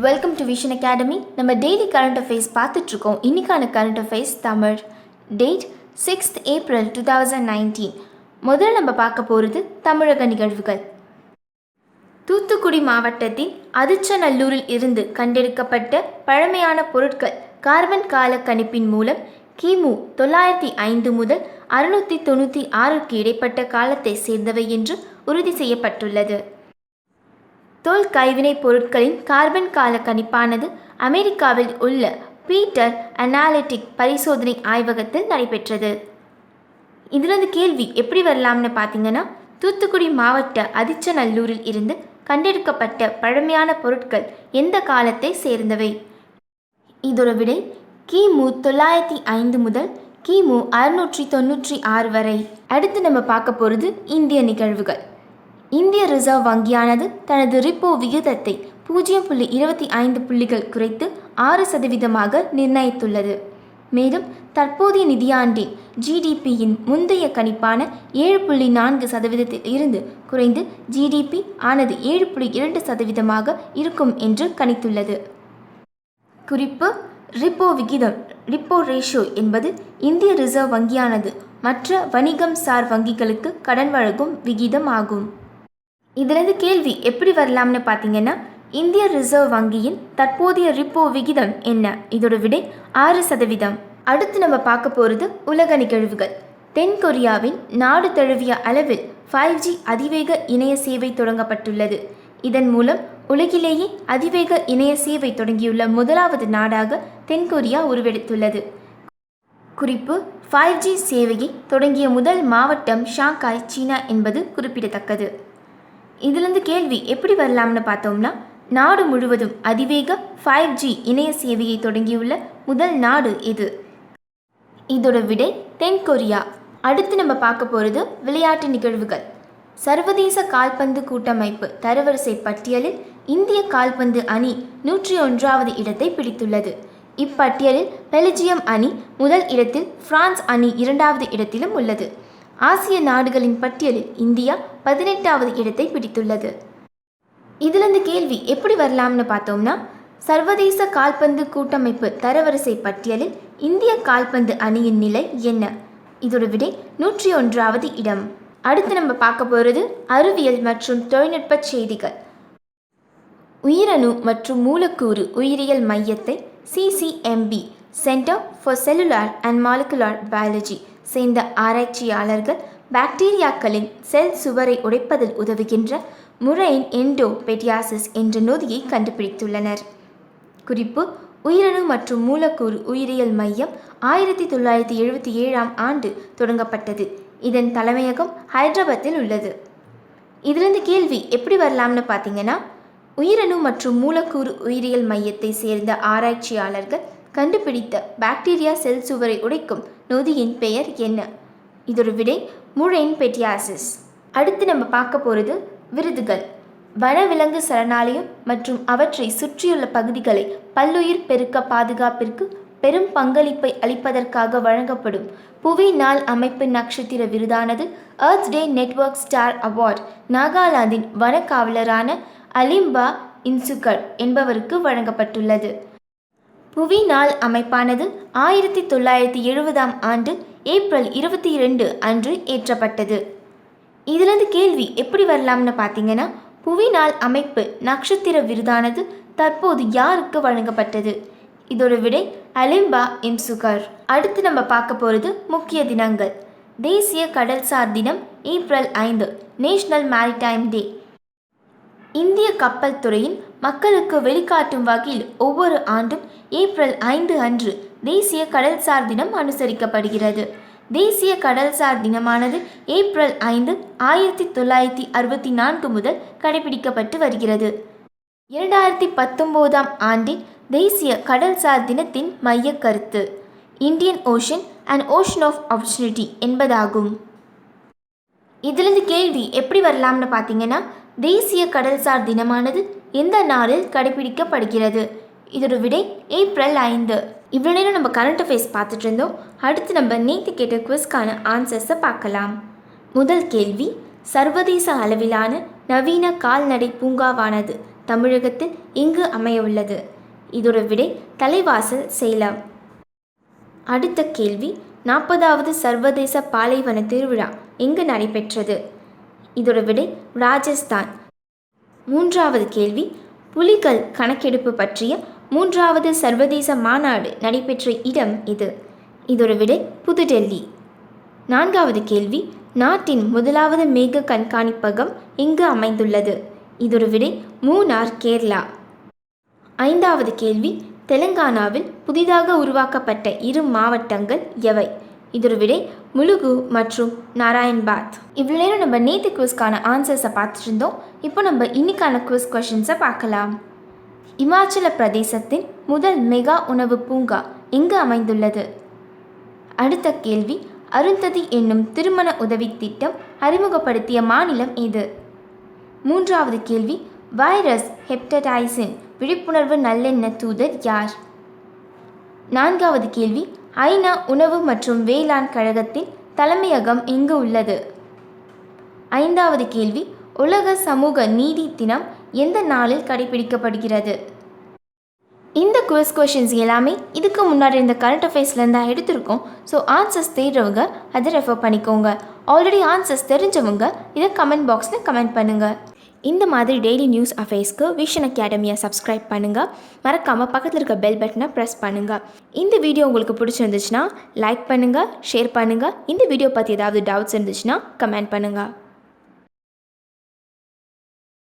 Welcome to vision academy. நம்ம daily current affairs பார்த்துட்ருக்கோம். இன்றைக்கான current affairs Tamil. Date 6th April 2019. முதல்ல நம்ம பார்க்க போகிறது தமிழக நிகழ்வுகள். தூத்துக்குடி மாவட்டத்தின் அதிச்சநல்லூரில் இருந்து கண்டெடுக்கப்பட்ட பழமையான பொருட்கள் கார்பன் கால கணிப்பின் மூலம் கிமு 905 முதல் 696க்கு இடைப்பட்ட காலத்தை சேர்ந்தவை என்று உறுதி செய்யப்பட்டுள்ளது. தோல் கைவினைப் பொருட்களின் கார்பன் கால கணிப்பானது அமெரிக்காவில் உள்ள பீட்டர் அனாலிட்டிக் பரிசோதனை ஆய்வகத்தில் நடைபெற்றது. இதிலிருந்து கேள்வி எப்படி வரலாம்னு பார்த்தீங்கன்னா, தூத்துக்குடி மாவட்ட அதிச்சநல்லூரில் இருந்து கண்டெடுக்கப்பட்ட பழமையான பொருட்கள் எந்த காலத்தை சேர்ந்தவை? இதோட விடை கிமு 905 முதல் கிமு 696 வரை. அடுத்து நம்ம பார்க்க போகிறது இந்திய நிகழ்வுகள். இந்திய ரிசர்வ் வங்கியானது தனது ரிப்போ விகிதத்தை 0.25 புள்ளிகள் குறைத்து 6% நிர்ணயித்துள்ளது. மேலும் தற்போதைய நிதியாண்டின் ஜிடிபியின் முந்தைய கணிப்பான 7.4% இருந்து குறைந்து ஜிடிபி ஆனது 7.2% இருக்கும் என்று கணித்துள்ளது. குறிப்பு: ரிப்போ விகிதம், ரிப்போ ரேஷியோ என்பது இந்திய ரிசர்வ் வங்கியானது மற்ற வணிகம் சார் வங்கிகளுக்கு கடன் வழங்கும் விகிதம் ஆகும். இதிலிருந்து கேள்வி எப்படி வரலாம்னு பார்த்தீங்கன்னா, இந்திய ரிசர்வ் வங்கியின் தற்போதைய ரிப்போ விகிதம் என்ன? இதோட விடை 6%. அடுத்து நம்ம பார்க்க போகிறது உலக நிகழ்வுகள். தென்கொரியாவின் நாடு தழுவிய அளவில் 5G அதிவேக இணைய சேவை தொடங்கப்பட்டுள்ளது. இதன் மூலம் உலகிலேயே அதிவேக இணைய சேவை தொடங்கியுள்ள முதலாவது நாடாக தென்கொரியா உருவெடுத்துள்ளது. குறிப்பு: 5G சேவையை தொடங்கிய முதல் மாவட்டம் ஷாங்காய், சீனா என்பது குறிப்பிடத்தக்கது. இதிலிருந்து கேள்வி எப்படி வரலாம்னு பார்த்தோம்னா, நாடு முழுவதும் அதிவேக 5G இணைய சேவையை தொடங்கியுள்ள முதல் நாடு எது? இதோட விடை தென்கொரியா. அடுத்து நம்ம பார்க்க போகிறது விளையாட்டு நிகழ்வுகள். சர்வதேச கால்பந்து கூட்டமைப்பு தரவரிசை பட்டியலில் இந்திய கால்பந்து அணி 101வது இடத்தை பிடித்துள்ளது. இப்பட்டியலில் பெல்ஜியம் அணி முதல் இடத்தில், பிரான்ஸ் அணி 2வது இடத்திலும் உள்ளது. ஆசிய நாடுகளின் பட்டியலில் இந்தியா 18வது இடத்தை பிடித்துள்ளது. இதிலிருந்து கேள்வி எப்படி வரலாம்னு பார்த்தோம்னா, சர்வதேச கால்பந்து கூட்டமைப்பு தரவரிசை பட்டியலில் இந்திய கால்பந்து அணியின் நிலை என்ன? இதோட விடை 101வது இடம். அடுத்து நம்ம பார்க்க போகிறது அறிவியல் மற்றும் தொழில்நுட்ப செய்திகள். உயிரணு மற்றும் மூலக்கூறு உயிரியல் மையத்தை CCMB centre for cellular and molecular biology சேர்ந்த ஆராய்ச்சியாளர்கள் பாக்டீரியாக்களின் செல் சுவரை உடைப்பதில் உதவுகின்ற முரைன் எண்டோபெடியாசிஸ் என்ற நொதியை கண்டுபிடித்துள்ளனர். குறிப்பு: உயிரணு மற்றும் மூலக்கூறு உயிரியல் மையம் 1977ஆம் ஆண்டு தொடங்கப்பட்டது. இதன் தலைமையகம் ஹைதராபாத்தில் உள்ளது. இதிலிருந்து கேள்வி எப்படி வரலாம்னு பார்த்தீங்கன்னா, உயிரணு மற்றும் மூலக்கூறு உயிரியல் மையத்தை சேர்ந்த ஆராய்ச்சியாளர்கள் கண்டுபிடித்த பாக்டீரியா செல் சுவரை உடைக்கும் நொதியின் பெயர் என்ன? இதோட விடை முரைன் பெடியாசிஸ். அடுத்து நம்ம பார்க்க போகிறது விருதுகள். வனவிலங்கு சரணாலயம் மற்றும் அவற்றை சுற்றியுள்ள பகுதிகளை பல்லுயிர் பெருக்க பாதுகாப்பிற்கு பெரும் பங்களிப்பை அளிப்பதற்காக வழங்கப்படும் புவி நாள் அமைப்பு நட்சத்திர விருதானது earth day network star award நாகாலாந்தின் வனக்காவலரான அலிம்பா இன்சுகர் என்பவருக்கு வழங்கப்பட்டுள்ளது. புவி நாள் அமைப்பானது 1970ஆம் ஆண்டு ஏப்ரல் 22 அன்று ஏற்றப்பட்டது. இதிலிருந்து கேள்வி எப்படி வரலாம்னு பார்த்தீங்கன்னா, புவி நாள் அமைப்பு நட்சத்திர விருதானது தற்போது யாருக்கு வழங்கப்பட்டது? இதோட விடை அலிம்பா இன்சுகர். அடுத்து நம்ம பார்க்க போகிறது முக்கிய தினங்கள். தேசிய கடல்சார் தினம் ஏப்ரல் 5, நேஷனல் மேரிடைம் டே. இந்திய கப்பல் துறையின் மக்களுக்கு வெளிக்காட்டும் வகையில் ஒவ்வொரு ஆண்டும் ஏப்ரல் 5 அன்று தேசிய கடல்சார் தினம் அனுசரிக்கப்படுகிறது. தேசிய கடல்சார் தினமானது ஏப்ரல் 5, 1964 முதல் கடைபிடிக்கப்பட்டு வருகிறது. 2019ஆம் ஆண்டின் தேசிய கடல்சார் தினத்தின் மைய கருத்து Indian ocean and ocean of opportunity என்பதாகும். இதிலிருந்து கேள்வி எப்படி வரலாம்னு பார்த்தீங்கன்னா, தேசிய கடல்சார் தினமானது எந்த நாளில் கடைபிடிக்கப்படுகிறது? இதோட விடை ஏப்ரல் 5. இவ்வளோ நேரம் நம்ம கரண்ட் அஃபேர்ஸ் பார்த்துட்டு இருந்தோம். அடுத்து நம்ம நேற்று கேட்ட குவிஸ்க்கான ஆன்சர்ஸை பார்க்கலாம். முதல் கேள்வி: சர்வதேச அளவிலான நவீன கால்நடை பூங்காவானது தமிழகத்தில் எங்கு அமையவுள்ளது? இதோட விடை தலைவாசல், சேலம். அடுத்த கேள்வி, 40வது சர்வதேச பாலைவன திருவிழா எங்கு நடைபெற்றது? இதோட விடை ராஜஸ்தான். 3வது கேள்வி, புலிகள் கணக்கெடுப்பு பற்றிய 3வது சர்வதேச மாநாடு நடைபெற்ற இடம் எது? இதோட விடை புதுடெல்லி. 4வது கேள்வி, நாட்டின் முதலாவது மேக கண்காணிப்பகம் எங்கு அமைந்துள்ளது? இதோட விடை மூனார், கேரளா. 5வது கேள்வி, தெலுங்கானாவில் புதிதாக உருவாக்கப்பட்ட 2 மாவட்டங்கள் எவை? இதோட விடை முலுகு மற்றும் நாராயண்பாத். இவ்வளோ நேரம் நம்ம நேற்று குவிஸ்க்கான ஆன்சர்ஸை பார்த்துட்டு இருந்தோம். இப்போ நம்ம இன்னைக்கான குவிஸ் கொஷின்ஸை பார்க்கலாம். இமாச்சல பிரதேசத்தின் முதல் மெகா உணவு பூங்கா எங்கு அமைந்துள்ளது? அடுத்த கேள்வி, அருந்ததி என்னும் திருமண உதவி திட்டம் அறிமுகப்படுத்திய மாநிலம் எது? 3வது கேள்வி, வைரஸ் ஹெப்படைட்டிஸின் விழிப்புணர்வு நல்லெண்ண தூதர் யார்? 4வது கேள்வி, ஐநா உணவு மற்றும் வேளாண் கழகத்தின் தலைமையகம் எங்கு உள்ளது? 5வது கேள்வி, உலக சமூக நீதி தினம் எந்த நாளில் கடைபிடிக்கப்படுகிறது? இந்த குவிஸ் கொஷின்ஸ் எல்லாமே இதுக்கு முன்னாடி இந்த கரண்ட் அஃபேர்ஸ்லேருந்து தான் எடுத்திருக்கோம். ஸோ ஆன்சர்ஸ் தேடுறவங்க அதை ரெஃபர் பண்ணிக்கோங்க. ஆல்ரெடி ஆன்சர்ஸ் தெரிஞ்சவங்க இதை கமெண்ட் பாக்ஸில் கமெண்ட் பண்ணுங்கள். இந்த மாதிரி டெய்லி நியூஸ் அஃபேர்ஸ்க்கு விஷன் அகாடமியை சப்ஸ்கிரைப் பண்ணுங்கள். மறக்காமல் பக்கத்தில் இருக்க பெல் பட்டனை ப்ரெஸ் பண்ணுங்கள். இந்த வீடியோ உங்களுக்கு பிடிச்சிருந்துச்சுன்னா லைக் பண்ணுங்கள், ஷேர் பண்ணுங்கள். இந்த வீடியோ பற்றி ஏதாவது டவுட்ஸ் இருந்துச்சுன்னா கமெண்ட் பண்ணுங்கள்.